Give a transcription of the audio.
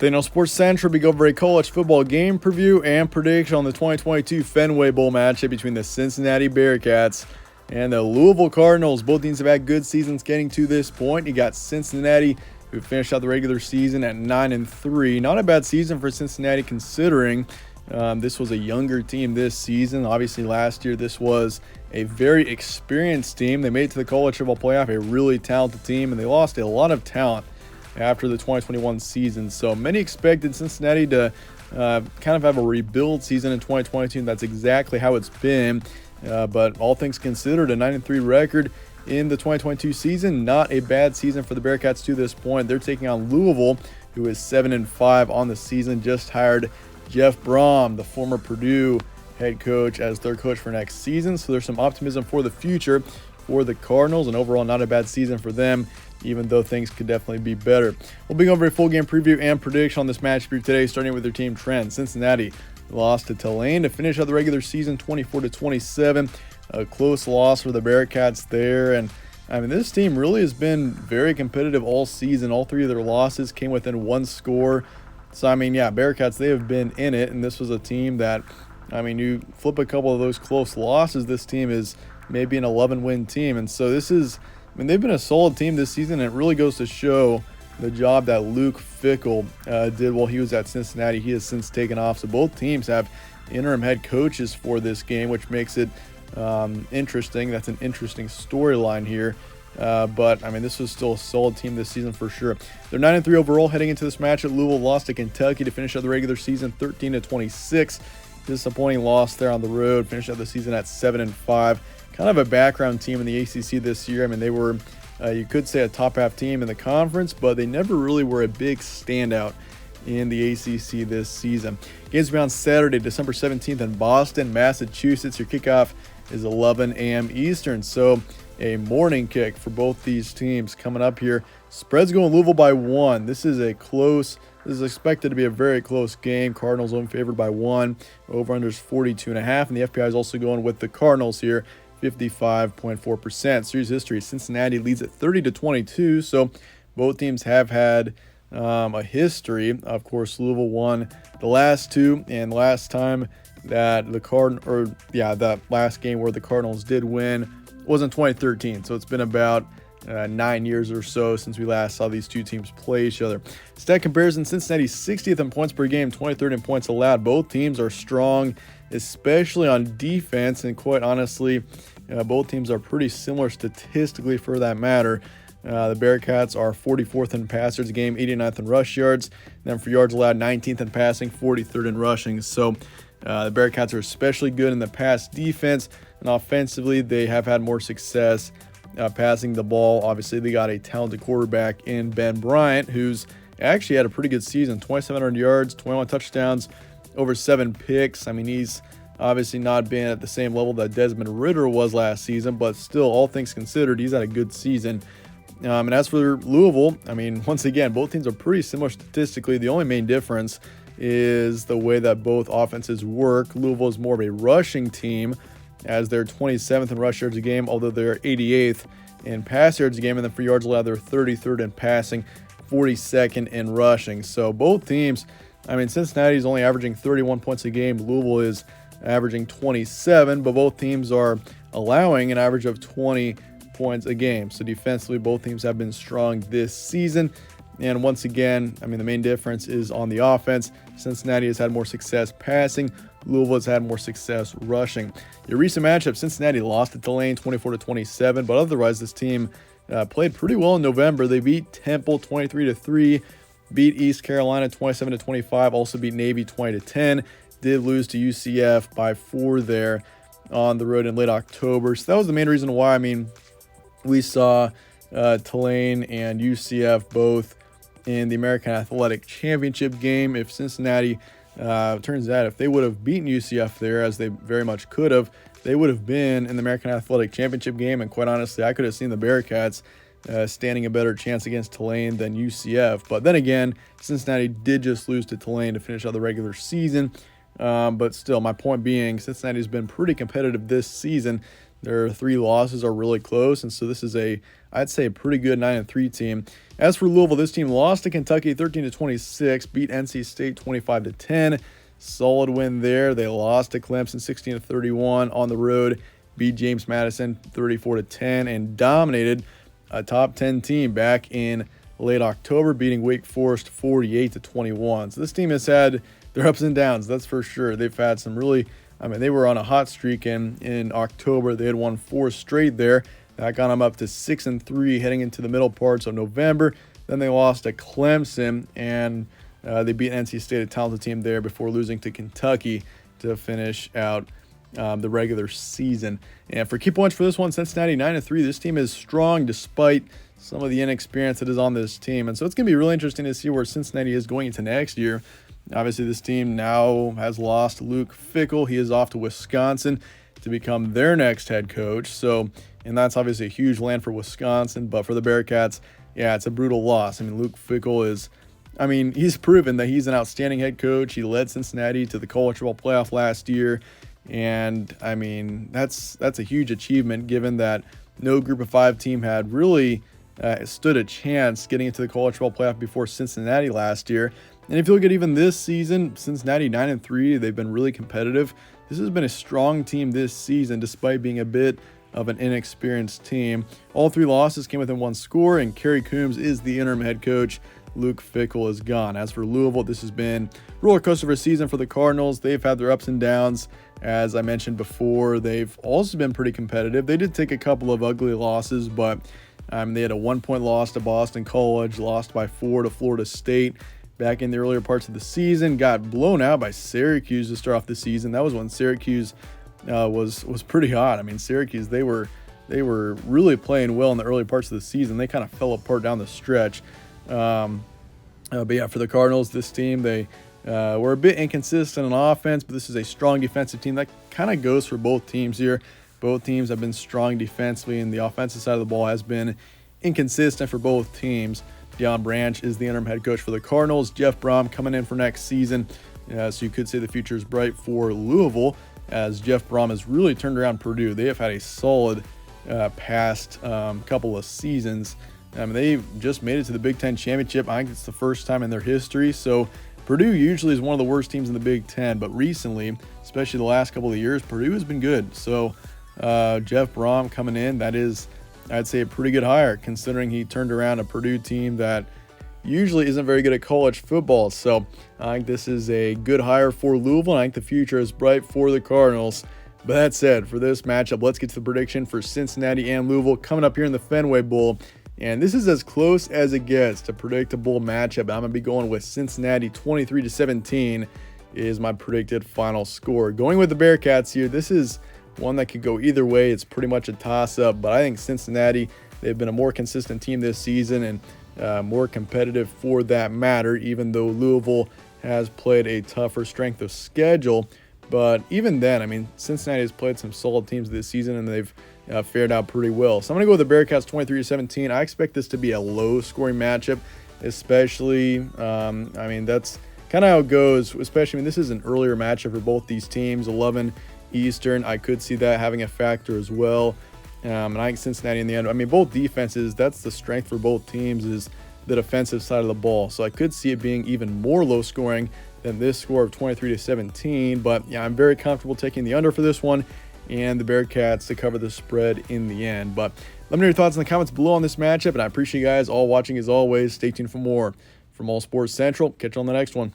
Then on Sports Central, we go over a college football game preview and prediction on the 2022 Fenway Bowl matchup between the Cincinnati Bearcats and the Louisville Cardinals. Both teams have had good seasons getting to this point. You got Cincinnati, who finished out the regular season at 9-3. Not a bad season for Cincinnati considering this was a younger team this season. Obviously, last year this was a very experienced team. They made it to the college football playoff, a really talented team, and they lost a lot of talent after the 2021 season. So many expected Cincinnati to kind of have a rebuild season in 2022, and that's exactly how it's been. But all things considered, a 9-3 record in the 2022 season, not a bad season for the Bearcats to this point. They're taking on Louisville, who is 7-5 on the season. Just hired Jeff Brom, the former Purdue head coach, as their coach for next season. So there's some optimism for the future for the Cardinals, and overall not a bad season for them, even though things could definitely be better. We'll be going over a full game preview and prediction on this match for today, starting with their team trend. Cincinnati lost to Tulane to finish out the regular season 24-27. A close loss for the Bearcats there. And I mean, this team really has been very competitive all season. All three of their losses came within one score. So, I mean, yeah, Bearcats, they have been in it. And this was a team that, I mean, you flip a couple of those close losses, this team is maybe an 11-win team. And so this is, I mean, they've been a solid team this season, and it really goes to show the job that Luke Fickell did while he was at Cincinnati. He has since taken off. So both teams have interim head coaches for this game, which makes it interesting. That's an interesting storyline here. But, I mean, this was still a solid team this season for sure. They're 9-3 overall heading into this match. Louisville lost to Kentucky to finish out the regular season 13-26. Disappointing loss there on the road. Finished out the season at 7-5. Kind of a background team in the ACC this year. I mean, they were, you could say, a top half team in the conference, but they never really were a big standout in the ACC this season. Games will be on Saturday, December 17th in Boston, Massachusetts. Your kickoff is 11 a.m. Eastern, so a morning kick for both these teams coming up here. Spread's going Louisville by 1. This is expected to be a very close game. Cardinals only favored by 1. Over-under is 42.5, and the FPI is also going with the Cardinals here, 55.4%. Series history, Cincinnati leads at 30-22, so both teams have had a history. Of course, Louisville won the last two, and last time that that last game where the Cardinals did win was in 2013. So it's been about 9 years or so since we last saw these two teams play each other. Stat comparison, Cincinnati 60th in points per game, 23rd in points allowed. Both teams are strong, especially on defense, and quite honestly, both teams are pretty similar statistically for that matter. The Bearcats are 44th in pass yards a game, 89th in rush yards. And then for yards allowed, 19th in passing, 43rd in rushing. So the Bearcats are especially good in the pass defense, and offensively they have had more success passing the ball. Obviously, they got a talented quarterback in Ben Bryant, who's actually had a pretty good season, 2,700 yards, 21 touchdowns, over 7 picks. I mean, he's obviously not been at the same level that Desmond Ridder was last season, but still, all things considered, he's had a good season. And as for Louisville, I mean, once again, both teams are pretty similar statistically. The only main difference is the way that both offenses work. Louisville is more of a rushing team, as they're 27th in rush yards a game, although they're 88th in pass yards a game. And then for yards allowed, they're 33rd in passing, 42nd in rushing. So both teams, I mean, Cincinnati is only averaging 31 points a game. Louisville is averaging 27, but both teams are allowing an average of 20 points a game. So defensively, both teams have been strong this season. And once again, I mean, the main difference is on the offense. Cincinnati has had more success passing. Louisville has had more success rushing. Your recent matchup, Cincinnati lost to Tulane 24-27, but otherwise this team played pretty well in November. They beat Temple 23-3, beat East Carolina 27-25, also beat Navy 20-10. Did lose to UCF by 4 there on the road in late October. So that was the main reason why, I mean, we saw Tulane and UCF both in the American Athletic Championship game. If Cincinnati, turns out if they would have beaten UCF there, as they very much could have, they would have been in the American Athletic Championship game. And quite honestly, I could have seen the Bearcats standing a better chance against Tulane than UCF. But then again, Cincinnati did just lose to Tulane to finish out the regular season. But still, my point being, Cincinnati has been pretty competitive this season. Their 3 losses are really close, and so this is I'd say a pretty good 9-3 team. As for Louisville, this team lost to Kentucky 13-26, beat NC State 25-10. Solid win there. They lost to Clemson 16-31 on the road, beat James Madison 34-10, and dominated a top 10 team back in late October, beating Wake Forest 48-21. So this team has had their ups and downs, that's for sure. They've had some they were on a hot streak in October. They had won 4 straight there. That got them up to 6-3 heading into the middle parts of November. Then they lost to Clemson, and they beat NC State, a talented team there, before losing to Kentucky to finish out the regular season. And for key points for this one, Cincinnati 9-3. This team is strong despite some of the inexperience that is on this team. And so it's going to be really interesting to see where Cincinnati is going into next year. Obviously, this team now has lost Luke Fickell. He is off to Wisconsin to become their next head coach. And that's obviously a huge land for Wisconsin. But for the Bearcats, yeah, it's a brutal loss. I mean, Luke Fickell he's proven that he's an outstanding head coach. He led Cincinnati to the college football playoff last year. And, that's a huge achievement given that no Group of 5 team had really stood a chance getting into the college football playoff before Cincinnati last year. And if you look at even this season, Cincinnati 9-3, they've been really competitive. This has been a strong team this season despite being a bit of an inexperienced team. All 3 losses came within 1 score, and Kerry Coombs is the interim head coach. Luke Fickell is gone. As for Louisville, this has been a roller coaster of a season for the Cardinals. They've had their ups and downs. As I mentioned before, they've also been pretty competitive. They did take a couple of ugly losses, but they had a 1-point loss to Boston College, lost by 4 to Florida State back in the earlier parts of the season, got blown out by Syracuse to start off the season. That was when Syracuse was pretty hot. Syracuse, they were really playing well in the early parts of the season. They kind of fell apart down the stretch. But yeah, for the Cardinals, this team, they were a bit inconsistent on offense, but this is a strong defensive team. That kind of goes for both teams here. Both teams have been strong defensively, and the offensive side of the ball has been inconsistent for both teams. Deion Branch is the interim head coach for the Cardinals. Jeff Brom coming in for next season. So you could say the future is bright for Louisville, as Jeff Brom has really turned around Purdue. They have had a solid past couple of seasons. They just made it to the Big Ten championship. I think it's the first time in their history. So Purdue usually is one of the worst teams in the Big Ten, but recently, especially the last couple of years, Purdue has been good. So Jeff Brom coming in, that is, I'd say, a pretty good hire, considering he turned around a Purdue team that usually isn't very good at college football. So I think this is a good hire for Louisville, and I think the future is bright for the Cardinals. But that said, for this matchup, let's get to the prediction for Cincinnati and Louisville coming up here in the Fenway Bowl. And this is as close as it gets to predict a bowl matchup. I'm going to be going with Cincinnati 23-17 is my predicted final score. Going with the Bearcats here, this is one that could go either way. It's pretty much a toss-up, but I think Cincinnati, they've been a more consistent team this season and more competitive for that matter, even though Louisville has played a tougher strength of schedule. But even then, Cincinnati has played some solid teams this season, and they've fared out pretty well. So I'm going to go with the Bearcats 23-17. I expect this to be a low-scoring matchup, especially, that's kind of how it goes, especially, this is an earlier matchup for both these teams, 11 Eastern. I could see that having a factor as well. And I think Cincinnati in the end, both defenses, that's the strength for both teams, is the defensive side of the ball. So I could see it being even more low scoring than this score of 23-17. But yeah, I'm very comfortable taking the under for this one and the Bearcats to cover the spread in the end. But let me know your thoughts in the comments below on this matchup, and I appreciate you guys all watching as always. Stay tuned for more from All Sports Central. Catch you on the next one.